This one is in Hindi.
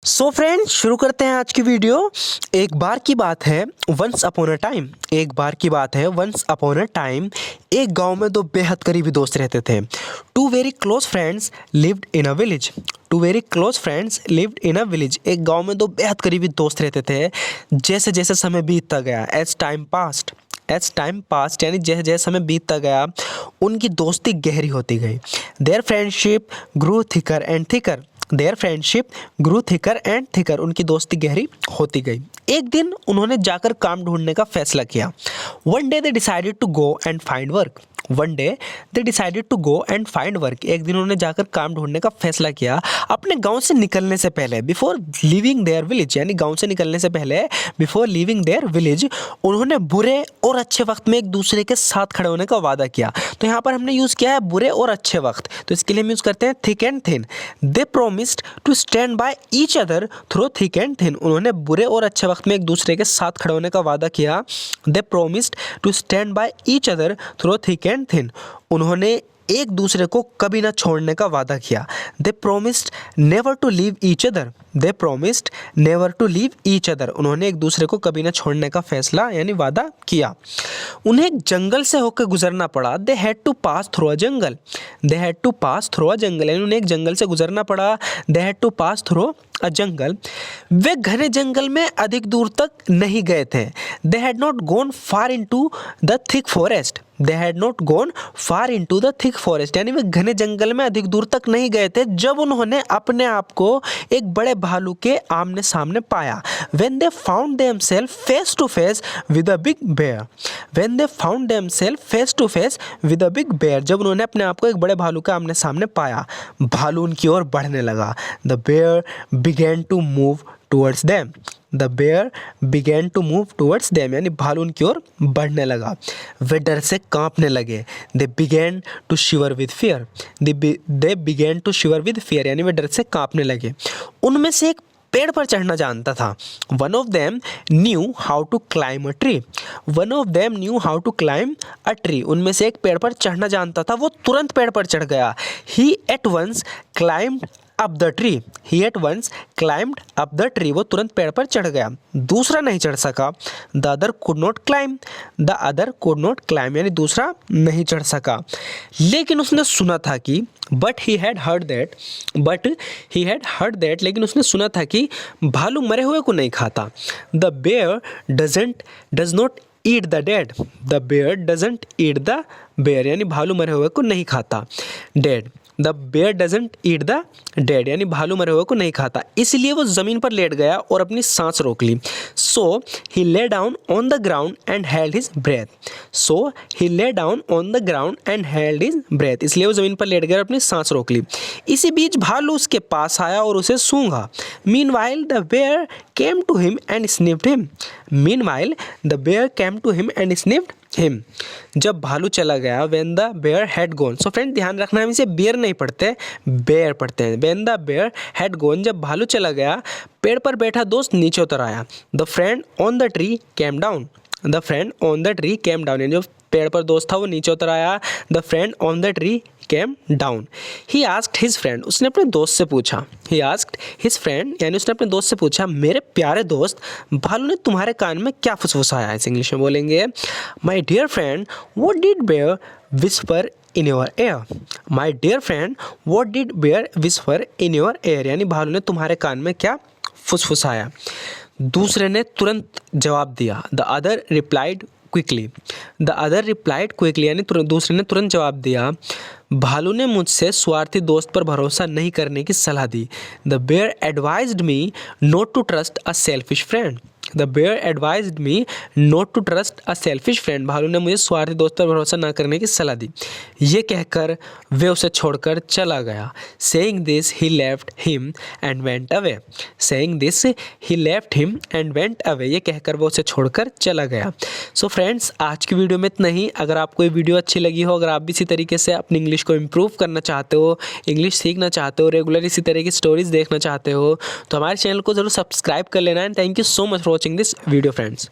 सो फ्रेंड्स, शुरू करते हैं आज की वीडियो। एक बार की बात है, वंस अपॉन अ टाइम। एक बार की बात है, वंस अपॉन अ टाइम, एक गांव में दो बेहद करीबी दोस्त रहते थे। Two very close friends lived in a village. Two very close friends lived in a village. एक गांव में दो बेहद करीबी दोस्त रहते थे। जैसे जैसे समय बीतता गया, एज टाइम पास्ट यानी जैसे जैसे समय बीतता गया, उनकी दोस्ती गहरी होती गई। Their friendship grew thicker and thicker. Their friendship grew thicker and thicker. उनकी दोस्ती गहरी होती गई। एक दिन उन्होंने जाकर काम ढूंढने का फैसला किया। One day they decided to go and find work. One day they decided to go and find work. एक दिन उन्होंने जाकर काम ढूंढने का फैसला किया। अपने गांव से निकलने से पहले, बिफोर लीविंग देयर विलेज, यानी गांव से निकलने से पहले, बिफोर लीविंग देयर विलेज, उन्होंने बुरे और अच्छे वक्त में एक दूसरे के साथ खड़े होने का वादा किया। तो यहाँ पर हमने यूज़ किया है बुरे और अच्छे वक्त, तो इसके लिए हम यूज़ करते हैं thick and thin. They promised to stand by each other through thick and thin. उन्होंने बुरे और अच्छे वक्त में एक दूसरे के साथ खड़े होने का वादा किया। They promised to stand by each other through thick and thin. उन्होंने एक दूसरे को कभी ना छोड़ने का वादा किया। They promised never to leave each other. They promised never to leave each other. उन्होंने एक दूसरे को कभी ना छोड़ने का फैसला यानी वादा किया। उन्हें एक जंगल से होकर गुजरना पड़ा। They had to pass through a jungle. They had to pass through a jungle, यानी उन्हें एक जंगल से गुजरना पड़ा। They had to pass through a jungle. वे घने जंगल में अधिक दूर तक नहीं गए थे। They had not gone far into the thick forest. They had not gone far into the thick forest, यानी वे घने जंगल में अधिक दूर तक नहीं गए थे जब उन्होंने अपने आप को एक बड़े भालू के आमने सामने पाया। When they found themselves face to face with a big bear. When they found themselves face to face with a big bear. जब उन्होंने अपने आप को एक बड़े भालू के आमने सामने पाया, भालू उनकी ओर बढ़ने लगा। The bear began to move towards them. The bear began to move towards them, यानी भालू उनकी ओर बढ़ने लगा। वे डर से कांपने लगे। They began to shiver with fear. They began to shiver with fear, यानी वे डर से कांपने लगे। उनमें से एक पेड़ पर चढ़ना जानता था। One of them knew how to climb a tree. One of them knew how to climb a tree. उनमें से एक पेड़ पर चढ़ना जानता था, वो तुरंत पेड़ पर चढ़ गया। He at once climbed up the tree. He at once climbed up the tree. वो तुरंत पेड़ पर चढ़ गया। दूसरा नहीं चढ़ सका। The other could not climb. The other could not climb, यानी दूसरा नहीं चढ़ सका। लेकिन उसने सुना था कि but he had heard that, लेकिन उसने सुना था कि भालू मरे हुए को नहीं खाता। The bear does not eat the dead. The bear doesn't eat the bear, यानी भालू मरे हुए को नहीं खाता। Dead. The bear doesn't eat the dead, यानी भालू मरे हुए को नहीं खाता। इसलिए वो ज़मीन पर लेट गया और अपनी सांस रोक ली। So he lay down on the ground and held his breath. So he lay down on the ground and held his breath. इसलिए वो ज़मीन पर लेट गया और अपनी सांस रोक ली। इसी बीच भालू उसके पास आया और उसे सूंघा। Meanwhile the bear came to him and sniffed him. Meanwhile the bear came to him and sniffed him. जब भालू चला गया, when the bear had gone. So friend, ध्यान रखना, हम इसे bear नहीं पढ़ते, bear पढ़ते हैं। when the bear had gone, जब भालू चला गया, पेड़ पर बैठा दोस्त नीचे उतर आया। the friend on the tree came down. the friend on the tree came down, यानी जो पेड़ पर दोस्त था वो नीचे उतर आया। the friend on the tree came down. He asked his friend. उसने अपने दोस्त से पूछा। He asked his friend, यानी उसने अपने दोस्त से पूछा, मेरे प्यारे दोस्त, भालू ने तुम्हारे कान में क्या फुसफुसाया? इस इंग्लिश में बोलेंगे, My dear friend, what did bear whisper in your ear? My dear friend, what did bear whisper in your ear? यानी भालू ने तुम्हारे कान में क्या फुसफुसाया? दूसरे ने तुरंत जवाब दिया। The other replied quickly. The other replied quickly, यानी दूसरे ने तुरंत जवाब दिया। भालू ने मुझसे स्वार्थी दोस्त पर भरोसा नहीं करने की सलाह दी। The bear advised me not to trust a selfish friend. The bear advised me not to trust a selfish friend. भालू ने मुझे स्वार्थी दोस्त पर भरोसा ना करने की सलाह दी। ये कहकर वे उसे छोड़कर चला गया। Saying this, he left him and went away. Saying this, he left him and went away. ये कहकर वो उसे छोड़कर चला गया। So friends, आज की वीडियो में इतना ही। अगर आपको ये वीडियो अच्छी लगी हो, अगर आप भी इसी तरीके से अपनी इंग्लिश को इम्प्रूव करना चाहते हो, इंग्लिश सीखना चाहते हो, रेगुलर इसी तरह की स्टोरीज देखना चाहते हो, तो हमारे चैनल को ज़रूर सब्सक्राइब कर लेना। And thank you so much for watching this video friends.